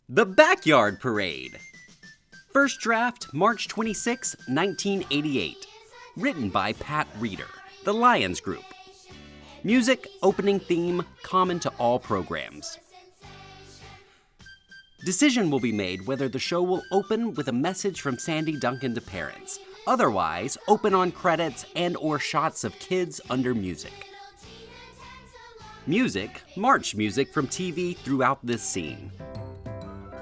The Backyard Parade. First draft, March 26, 1988. Written by Pat Reeder, The Lions Group. Music, opening theme, common to all programs. Decision will be made whether the show will open with a message from Sandy Duncan to parents. Otherwise, open on credits and/or shots of kids under music. Music, march music from TV throughout this scene.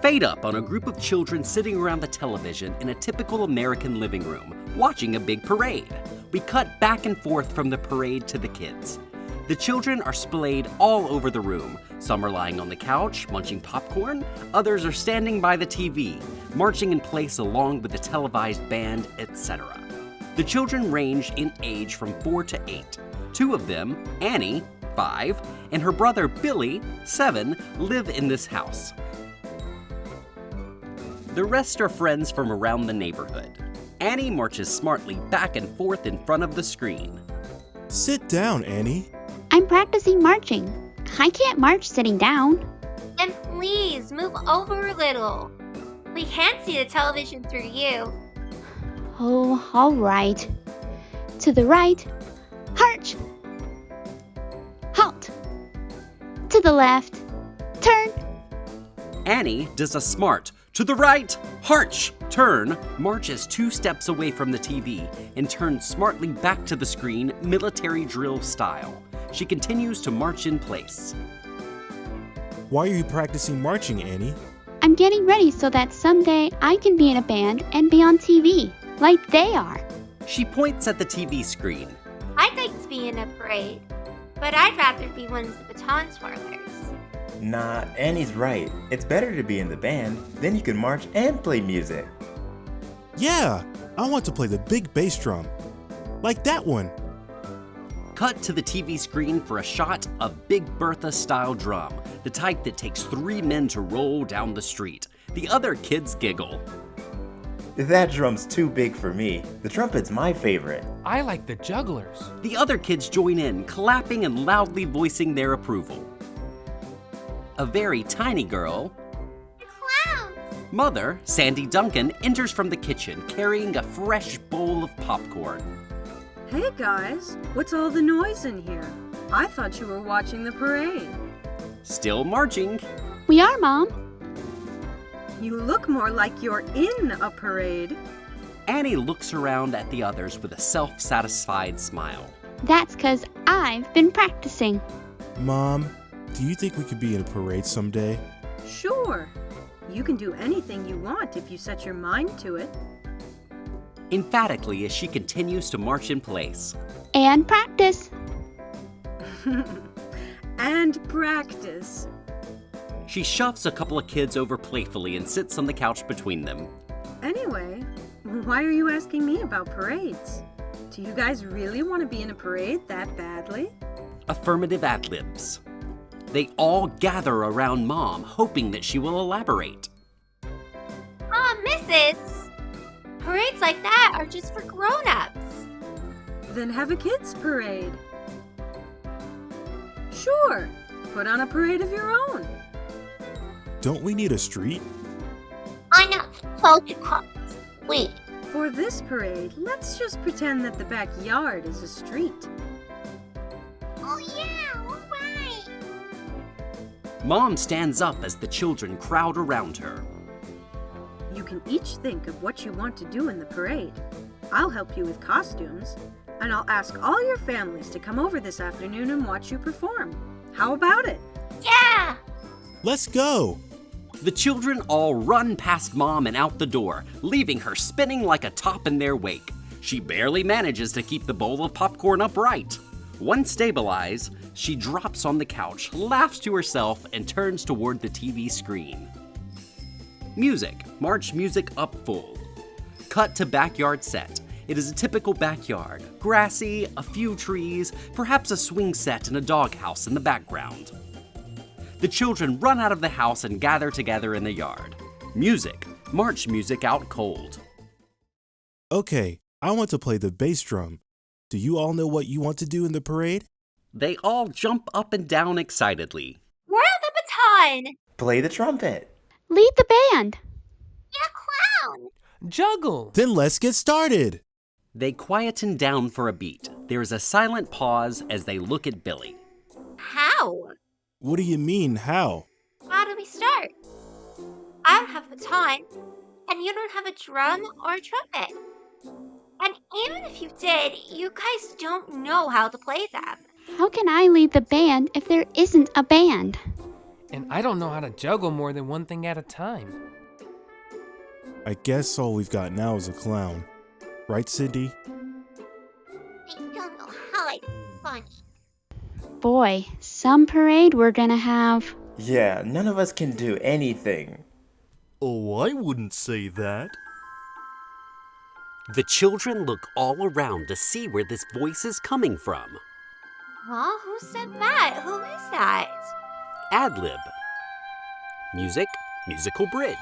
Fade up on a group of children sitting around the television in a typical American living room, watching a big parade. We cut back and forth from the parade to the kids. The children are splayed all over the room. Some are lying on the couch, munching popcorn. Others are standing by the TV, marching in place along with the televised band, etc. The children range in age from 4 to 8. Two of them, Annie, 5, and her brother Billy, 7, live in this house. The rest are friends from around the neighborhood. Annie marches smartly back and forth in front of the screen. Sit down, Annie. I'm practicing marching. I can't march sitting down. Then please move over a little. We can't see the television through you. Oh, all right. To the right. March. Halt. To the left. Turn. Annie does a smart, to the right, harch, turn, marches 2 steps away from the TV, and turns smartly back to the screen, military drill style. She continues to march in place. Why are you practicing marching, Annie? I'm getting ready so that someday I can be in a band and be on TV, like they are. She points at the TV screen. I'd like to be in a parade, but I'd rather be one of the baton twirlers. Nah, Annie's right. It's better to be in the band, then you can march and play music. Yeah, I want to play the big bass drum. Like that one. Cut to the TV screen for a shot of Big Bertha-style drum, the type that takes 3 men to roll down the street. The other kids giggle. That drum's too big for me. The trumpet's my favorite. I like the jugglers. The other kids join in, clapping and loudly voicing their approval. A very tiny girl, Clowns! Mother, Sandy Duncan, enters from the kitchen carrying a fresh bowl of popcorn. Hey guys, what's all the noise in here? I thought you were watching the parade. Still marching. We are, Mom. You look more like you're in a parade. Annie looks around at the others with a self-satisfied smile. That's 'cause I've been practicing. Mom, do you think we could be in a parade someday? Sure. You can do anything you want if you set your mind to it. Emphatically as she continues to march in place. And practice. And practice. She shoves a couple of kids over playfully and sits on the couch between them. Anyway, why are you asking me about parades? Do you guys really want to be in a parade that badly? Affirmative ad-libs. They all gather around Mom, hoping that she will elaborate. Missus! Parades like that are just for grown-ups. Then have a kids' parade. Sure, put on a parade of your own. Don't we need a street? I'm not supposed to cross the street. For this parade, let's just pretend that the backyard is a street. Oh yeah, all right. Mom stands up as the children crowd around her. You can each think of what you want to do in the parade. I'll help you with costumes, and I'll ask all your families to come over this afternoon and watch you perform. How about it? Yeah! Let's go! The children all run past Mom and out the door, leaving her spinning like a top in their wake. She barely manages to keep the bowl of popcorn upright. Once stabilized, she drops on the couch, laughs to herself, and turns toward the TV screen. Music, march music up full. Cut to backyard set. It is a typical backyard, grassy, a few trees, perhaps a swing set and a doghouse in the background. The children run out of the house and gather together in the yard. Music, march music out cold. Okay, I want to play the bass drum. Do you all know what you want to do in the parade? They all jump up and down excitedly. Where are the baton? Play the trumpet. Lead the band. Yeah, clown! Juggle! Then let's get started. They quieten down for a beat. There is a silent pause as they look at Billy. How? What do you mean, how? How do we start? I don't have a baton, and you don't have a drum or a trumpet. And even if you did, you guys don't know how to play them. How can I lead the band if there isn't a band? And I don't know how to juggle more than one thing at a time. I guess all we've got now is a clown. Right, Cindy? I don't know how it's funny. Boy, some parade we're gonna have. Yeah, none of us can do anything. Oh, I wouldn't say that. The children look all around to see where this voice is coming from. Huh? Who said that? Who is that? Ad-lib. Music, musical bridge.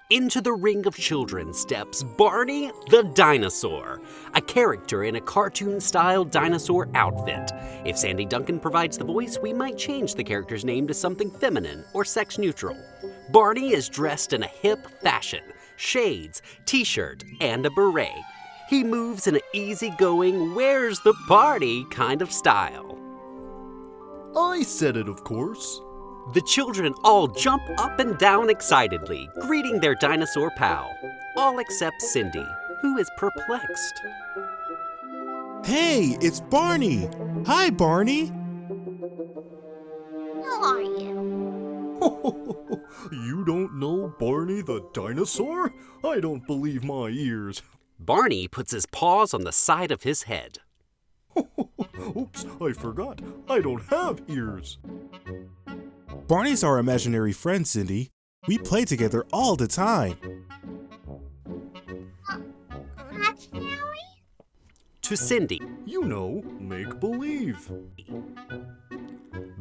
Into the ring of children steps Barney the dinosaur, a character in a cartoon-style dinosaur outfit. If Sandy Duncan provides the voice, we might change the character's name to something feminine or sex-neutral. Barney is dressed in a hip fashion, shades, t-shirt, and a beret. He moves in an easygoing, where's the party kind of style. I said it, of course. The children all jump up and down excitedly, greeting their dinosaur pal. All except Cindy, who is perplexed. Hey, it's Barney. Hi, Barney. Who are you? You don't know Barney the dinosaur? I don't believe my ears. Barney puts his paws on the side of his head. Oops, I forgot. I don't have ears. Barney's our imaginary friend, Cindy. We play together all the time. That's Harry? To Cindy, You know, make believe.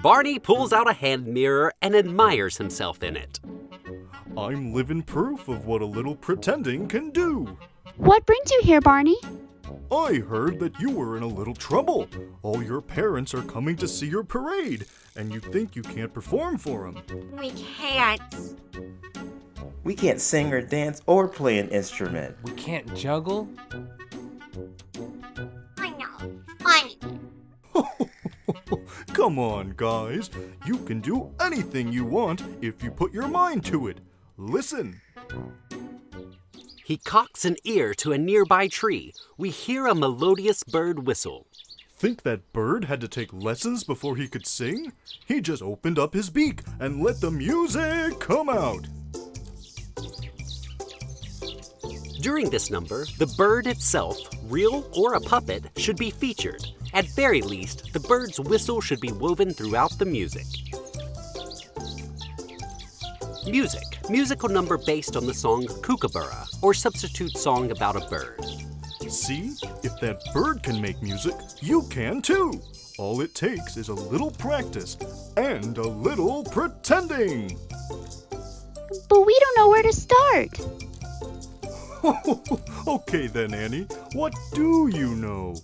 Barney pulls out a hand mirror and admires himself in it. I'm living proof of what a little pretending can do. What brings you here, Barney? I heard that you were in a little trouble. All your parents are coming to see your parade, and you think you can't perform for them. We can't. We can't sing or dance or play an instrument. We can't juggle? I know. Funny. Come on, guys. You can do anything you want if you put your mind to it. Listen. He cocks an ear to a nearby tree. We hear a melodious bird whistle. Think that bird had to take lessons before he could sing? He just opened up his beak and let the music come out. During this number, the bird itself, real or a puppet, should be featured. At very least, the bird's whistle should be woven throughout the music. Music. Musical number based on the song Kookaburra, or substitute song about a bird. See? If that bird can make music, you can too. All it takes is a little practice and a little pretending. But we don't know where to start. Okay then, Annie. What do you know?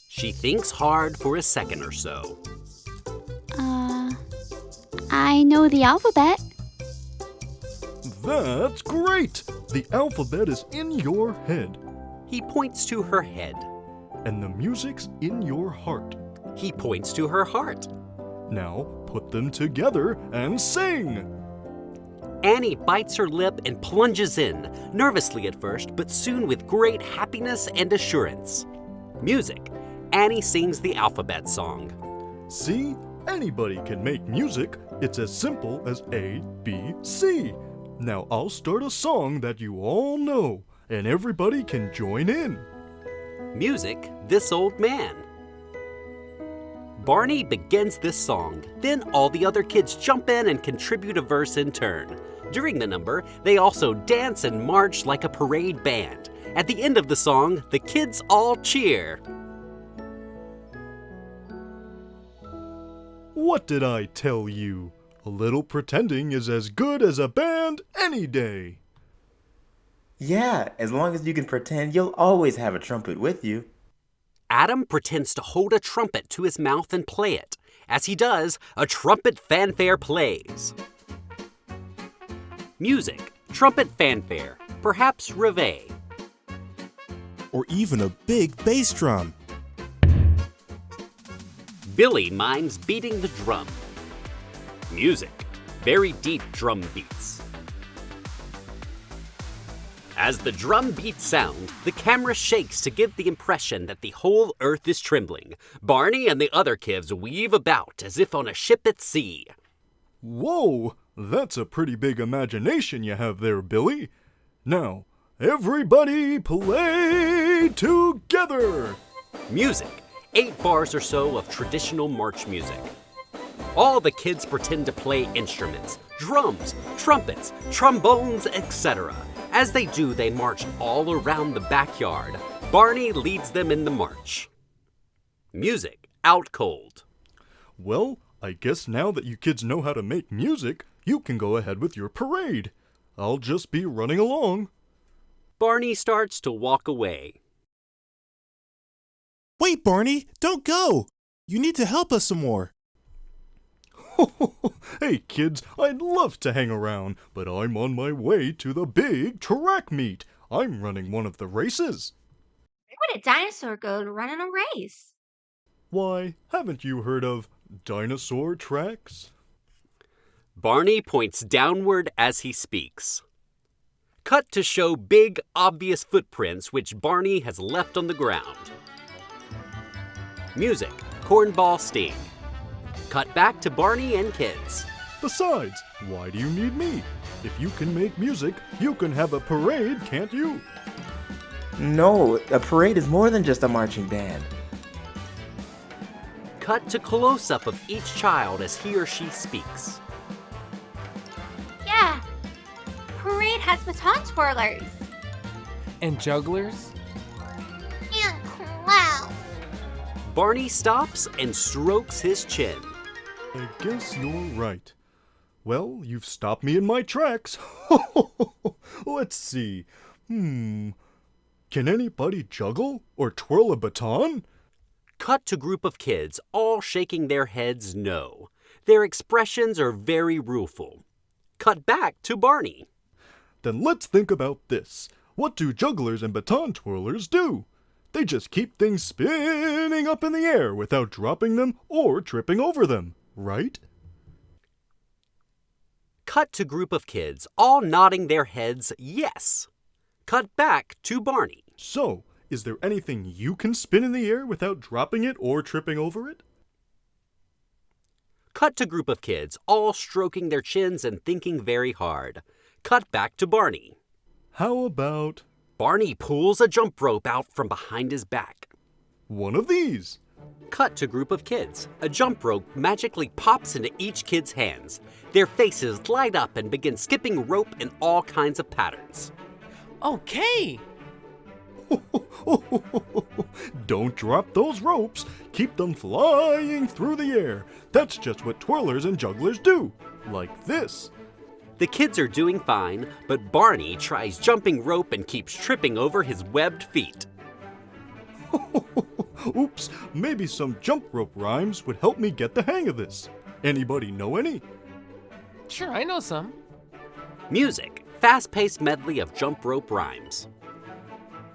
She thinks hard for a second or so. I know the alphabet. That's great! The alphabet is in your head, He points to her head. and the music's in your heart. He points to her heart. Now put them together and sing! Annie bites her lip and plunges in, nervously at first, but soon with great happiness and assurance. Music. Annie sings the alphabet song. See? Anybody can make music. It's as simple as A, B, C. Now I'll start a song that you all know, and everybody can join in. Music, This Old Man. Barney begins this song. Then all the other kids jump in and contribute a verse in turn. During the number, they also dance and march like a parade band. At the end of the song, the kids all cheer. What did I tell you? A little pretending is as good as a band any day. Yeah, as long as you can pretend, you'll always have a trumpet with you. Adam pretends to hold a trumpet to his mouth and play it. As he does, a trumpet fanfare plays. Music, trumpet fanfare, perhaps reveille. Or even a big bass drum. Billy mimes beating the drum. Music, very deep drum beats. As the drum beats sound, the camera shakes to give the impression that the whole earth is trembling. Barney and the other kids weave about as if on a ship at sea. Whoa, that's a pretty big imagination you have there, Billy. Now, everybody play together! Music, 8 bars or so of traditional march music. All the kids pretend to play instruments, drums, trumpets, trombones, etc. As they do, they march all around the backyard. Barney leads them in the march. Music, out cold. Well, I guess now that you kids know how to make music, you can go ahead with your parade. I'll just be running along. Barney starts to walk away. Wait, Barney, don't go! You need to help us some more. Hey kids, I'd love to hang around, but I'm on my way to the big track meet. I'm running one of the races. Where would a dinosaur go to run in a race? Why, haven't you heard of dinosaur tracks? Barney points downward as he speaks. Cut to show big, obvious footprints which Barney has left on the ground. Music, cornball sting. Cut back to Barney and kids. Besides, why do you need me? If you can make music, you can have a parade, can't you? No, a parade is more than just a marching band. Cut to close-up of each child as he or she speaks. Yeah. Parade has baton twirlers. And jugglers? And clowns. Barney stops and strokes his chin. I guess you're right. Well, you've stopped me in my tracks. Let's see. Can anybody juggle or twirl a baton? Cut to group of kids, all shaking their heads no. Their expressions are very rueful. Cut back to Barney. Then let's think about this. What do jugglers and baton twirlers do? They just keep things spinning up in the air without dropping them or tripping over them, right? Cut to group of kids, all nodding their heads yes. Cut back to Barney. So, is there anything you can spin in the air without dropping it or tripping over it? Cut to group of kids, all stroking their chins and thinking very hard. Cut back to Barney. How about Barney pulls a jump rope out from behind his back. one of these? Cut to group of kids. A jump rope magically pops into each kid's hands. Their faces light up and begin skipping rope in all kinds of patterns. Okay! Don't drop those ropes. Keep them flying through the air. That's just what twirlers and jugglers do. Like this. The kids are doing fine, but Barney tries jumping rope and keeps tripping over his webbed feet. Oops, maybe some jump rope rhymes would help me get the hang of this. Anybody know any? Sure, I know some. Music, fast-paced medley of jump rope rhymes.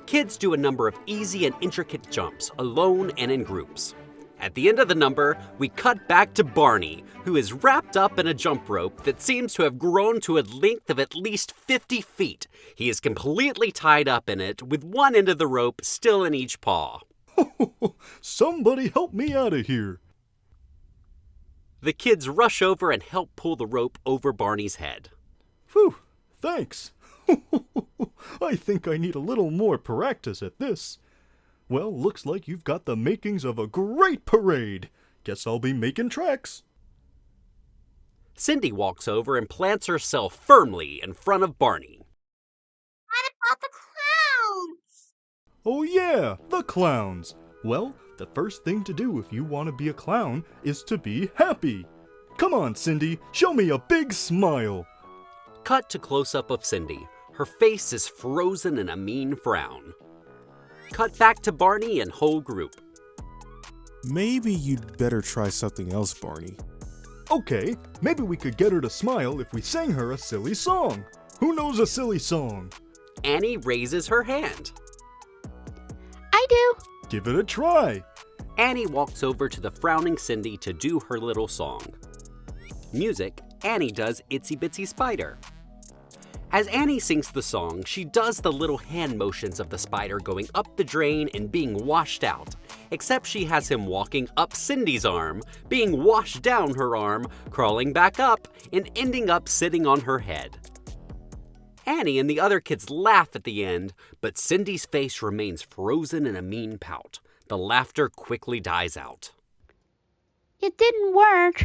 Kids do a number of easy and intricate jumps, alone and in groups. At the end of the number, we cut back to Barney, who is wrapped up in a jump rope that seems to have grown to a length of at least 50 feet. He is completely tied up in it, with one end of the rope still in each paw. Somebody help me out of here. The kids rush over and help pull the rope over Barney's head. Phew, thanks. I think I need a little more practice at this. Well, looks like you've got the makings of a great parade. Guess I'll be making tracks. Cindy walks over and plants herself firmly in front of Barney. What about the clowns? Oh yeah, the clowns. Well, the first thing to do if you want to be a clown is to be happy. Come on, Cindy, show me a big smile. Cut to close-up of Cindy. Her face is frozen in a mean frown. Cut back to Barney and whole group. Maybe you'd better try something else, Barney. Okay, maybe we could get her to smile if we sang her a silly song. Who knows a silly song? Annie raises her hand. I do. Give it a try. Annie walks over to the frowning Cindy to do her little song. Music, Annie does Itsy Bitsy Spider. As Annie sings the song, she does the little hand motions of the spider going up the drain and being washed out, except she has him walking up Cindy's arm, being washed down her arm, crawling back up, and ending up sitting on her head. Annie and the other kids laugh at the end, but Cindy's face remains frozen in a mean pout. The laughter quickly dies out. It didn't work.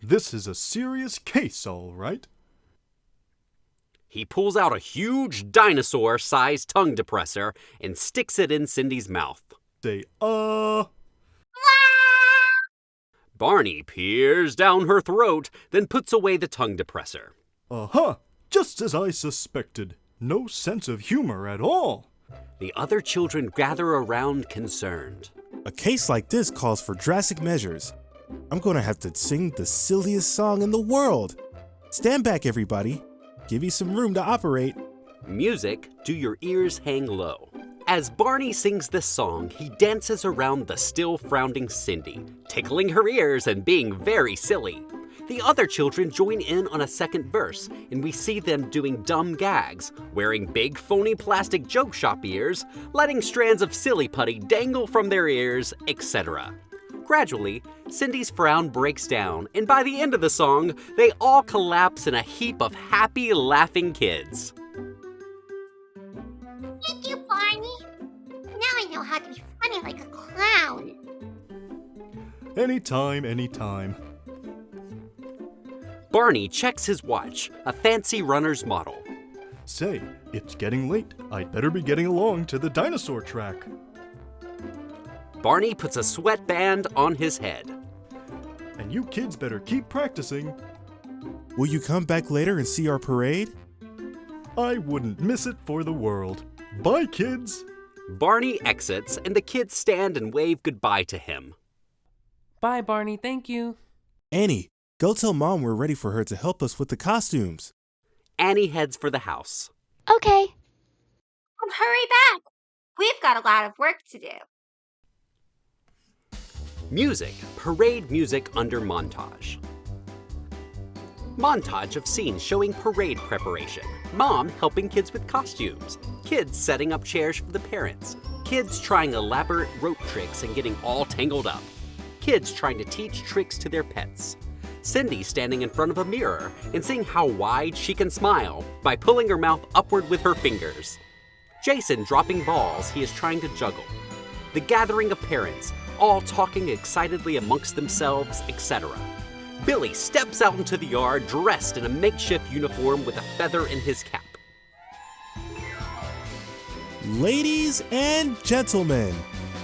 This is a serious case, all right. He pulls out a huge dinosaur-sized tongue depressor and sticks it in Cindy's mouth. Say, Barney peers down her throat, then puts away the tongue depressor. Uh-huh, just as I suspected. No sense of humor at all. The other children gather around concerned. A case like this calls for drastic measures. I'm gonna have to sing the silliest song in the world. Stand back, everybody. Give you some room to operate. Music, Do Your Ears Hang Low. As Barney sings this song, he dances around the still frowning Cindy, tickling her ears and being very silly. The other children join in on a second verse, and we see them doing dumb gags, wearing big phony plastic joke shop ears, letting strands of silly putty dangle from their ears, etc. Gradually, Cindy's frown breaks down, and by the end of the song, they all collapse in a heap of happy, laughing kids. Thank you, Barney. Now I know how to be funny like a clown. Anytime, anytime. Barney checks his watch, a fancy runner's model. Say, it's getting late. I'd better be getting along to the dinosaur track. Barney puts a sweatband on his head. And you kids better keep practicing. Will you come back later and see our parade? I wouldn't miss it for the world. Bye, kids. Barney exits, and the kids stand and wave goodbye to him. Bye, Barney. Thank you. Annie, go tell Mom we're ready for her to help us with the costumes. Annie heads for the house. Okay. Hurry back. We've got a lot of work to do. Music, parade music under montage. Montage of scenes showing parade preparation. Mom helping kids with costumes. Kids setting up chairs for the parents. Kids trying elaborate rope tricks and getting all tangled up. Kids trying to teach tricks to their pets. Cindy standing in front of a mirror and seeing how wide she can smile by pulling her mouth upward with her fingers. Jason dropping balls he is trying to juggle. The gathering of parents, all talking excitedly amongst themselves, etc. Billy steps out into the yard dressed in a makeshift uniform with a feather in his cap. Ladies and gentlemen,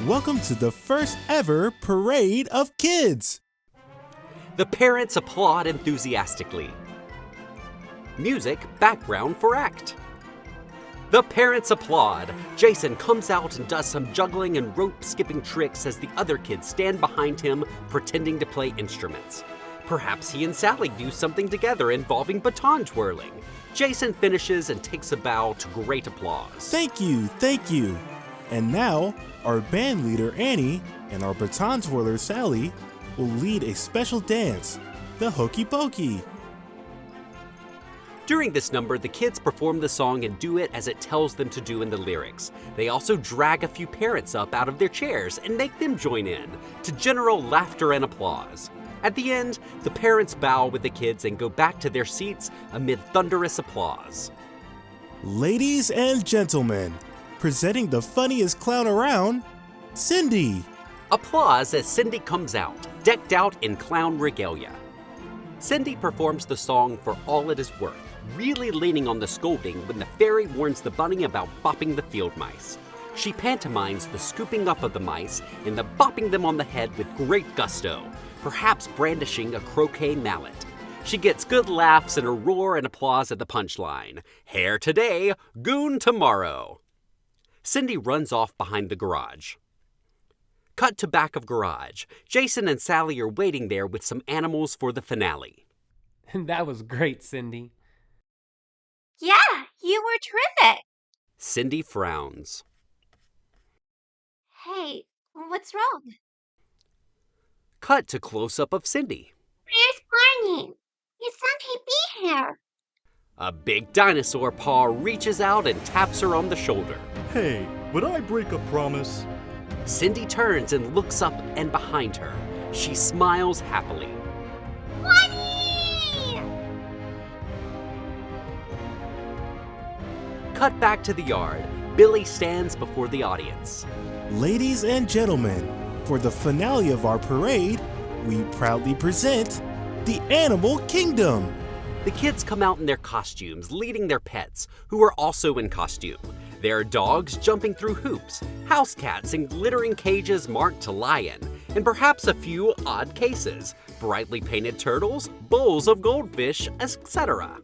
welcome to the first ever Parade of Kids. The parents applaud enthusiastically. Music, background for act. The parents applaud. Jason comes out and does some juggling and rope skipping tricks as the other kids stand behind him pretending to play instruments. Perhaps he and Sally do something together involving baton twirling. Jason finishes and takes a bow to great applause. Thank you, thank you. And now, our band leader Annie and our baton twirler Sally will lead a special dance, the Hokey Pokey. During this number, the kids perform the song and do it as it tells them to do in the lyrics. They also drag a few parents up out of their chairs and make them join in, to general laughter and applause. At the end, the parents bow with the kids and go back to their seats amid thunderous applause. Ladies and gentlemen, presenting the funniest clown around, Cindy. Applause as Cindy comes out, decked out in clown regalia. Cindy performs the song for all it is worth, really leaning on the scolding when the fairy warns the bunny about bopping the field mice. She pantomimes the scooping up of the mice and the bopping them on the head with great gusto, perhaps brandishing a croquet mallet. She gets good laughs and a roar and applause at the punchline. Hare today, goon tomorrow. Cindy runs off behind the garage. Cut to back of garage. Jason and Sally are waiting there with some animals for the finale. That was great, Cindy. Yeah, you were terrific. Cindy frowns. Hey, what's wrong? Cut to close-up of Cindy. Where's Barney? You said he'd be here. A big dinosaur paw reaches out and taps her on the shoulder. Hey, would I break a promise? Cindy turns and looks up and behind her. She smiles happily. Barney! Cut back to the yard. Billy stands before the audience. Ladies and gentlemen, for the finale of our parade, we proudly present the Animal Kingdom. The kids come out in their costumes, leading their pets, who are also in costume. There are dogs jumping through hoops, house cats in glittering cages marked to lion, and perhaps a few odd cases, brightly painted turtles, bowls of goldfish, etc.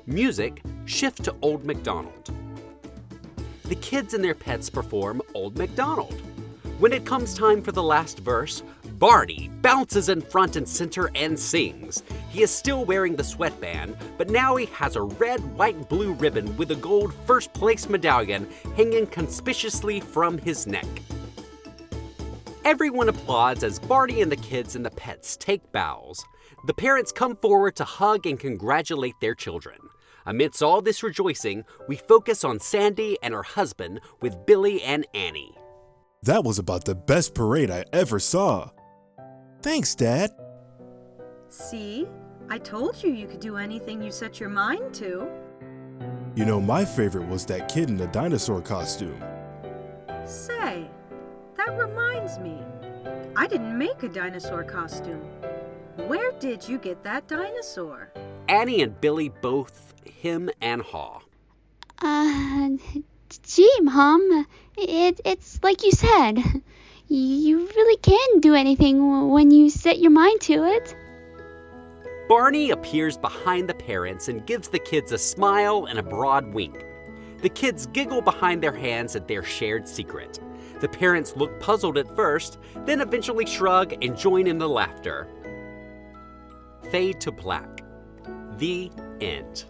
Music, shift to Old MacDonald. The kids and their pets perform Old MacDonald. When it comes time for the last verse, Barney bounces in front and center and sings. He is still wearing the sweatband, but now he has a red, white, blue ribbon with a gold first place medallion hanging conspicuously from his neck. Everyone applauds as Barney and the kids and the pets take bows. The parents come forward to hug and congratulate their children. Amidst all this rejoicing, we focus on Sandy and her husband with Billy and Annie. That was about the best parade I ever saw. Thanks, Dad. See? I told you you could do anything you set your mind to. You know, my favorite was that kid in the dinosaur costume. Say, that reminds me. I didn't make a dinosaur costume. Where did you get that dinosaur? Annie and Billy both hem and haw. Gee, Mom, it's like you said. You really can do anything when you set your mind to it. Barney appears behind the parents and gives the kids a smile and a broad wink. The kids giggle behind their hands at their shared secret. The parents look puzzled at first, then eventually shrug and join in the laughter. Fade to black. The end.